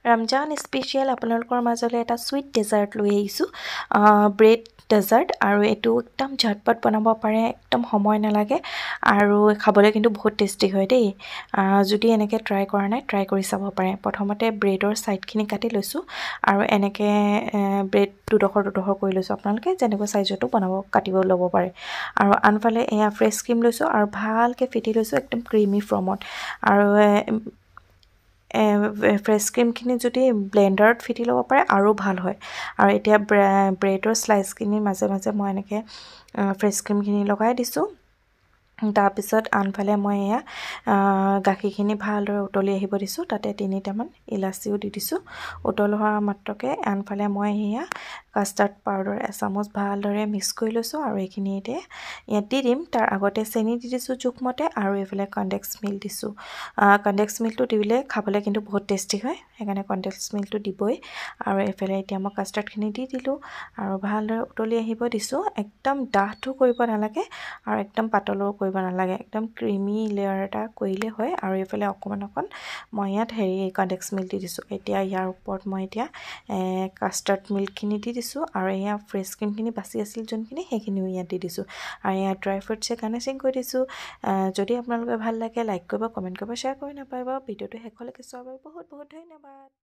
Ramzan special আপোনালোকৰ মাজলৈ এটা চুইট ডেজাৰ্ট লৈ আহিছোঁ ব্ৰেড ডেজাৰ্ট আৰু এইটো একদম ঝটপট বনাব পাৰে একদম সময় নালাগে আৰু খাবলৈ কিন্তু বহুত টেষ্টি হয় দেই যদি এনেকৈ ট্ৰাই কৰা নাই ট্ৰাই কৰি চাব পাৰে প্ৰথমতে ব্ৰেডৰ ছাইডখিনি কাটি লৈছোঁ আৰু এনেকৈ ব্ৰেড দুডোখৰ কৰি লৈছোঁ আপোনালোকে যেনেকুৱা ছাইজতো কাটিব ল'ব পাৰে আৰু আনফালে এয়া ফ্ৰেছ ক্ৰীম লৈছোঁ আৰু ভালকৈ ফেটি লৈছোঁ একদম ক্ৰীমি ফৰ্মত আৰু ফ্ৰেছ ক্ৰীমখিনি যদি ব্লেণ্ডাৰত ফেটি ল'ব পাৰে আৰু ভাল হয় আৰু এতিয়া ব্ৰেডৰ শ্লাইচখিনিৰ মাজে মাজে মই এনেকৈ ফ্ৰেছ ক্ৰীমখিনি লগাই দিছোঁ তাৰপিছত আনফালে মই এয়া গাখীৰখিনি ভালদৰে উতলি আহিব দিছোঁ তাতে 3টামান ইলাচিও দি দিছোঁ উতল হোৱা মাত্ৰকে আনফালে মই এয়া কাষ্টাৰ্ড পাউডাৰ এচামুচ ভালদৰে মিক্স কৰি লৈছোঁ আৰু এইখিনি এতিয়া ইয়াত দি দিম তাৰ আগতে চেনি দি দিছোঁ জোখমতে আৰু এইফালে কনডেক্স মিল্ক দিছোঁ কনডেক্স মিল্কটো দিলে খাবলৈ কিন্তু বহুত টেষ্টি হয় সেইকাৰণে কনডেক্স মিল্কটো দিবই আৰু এইফালে এতিয়া মই কাষ্টাৰ্ডখিনি দি দিলোঁ আৰু ভালদৰে উতলি আহিব দিছোঁ একদম ডাঠো কৰিব নালাগে আৰু একদম পাতলো কৰিব নালাগে একদম ক্ৰীমি লেয়াৰ এটা কৰিলে হয় আৰু এইফালে অকণ মই ইয়াত কনডেক্স মিল্ক দি দিছোঁ এতিয়া ইয়াৰ ওপৰত মই এতিয়া কাষ্টাৰ্ড মিল্কখিনি দি দিছোঁ আৰু এয়া ফ্ৰেছ ক্ৰীমখিনি বাচি আছিল যোনখিনি সেইখিনিও ইয়াত দি দিছোঁ আৰু ইয়াত ড্ৰাই ফ্ৰুটছে গাৰ্নিচিং কৰি দিছোঁ যদি আপোনালোকে ভাল লাগে লাইক কৰিব কমেণ্ট কৰিব শ্বেয়াৰ কৰি নাপাব ভিডিঅ'টো শেষলৈকে চোৱাৰ বাবে বহুত বহুত ধন্যবাদ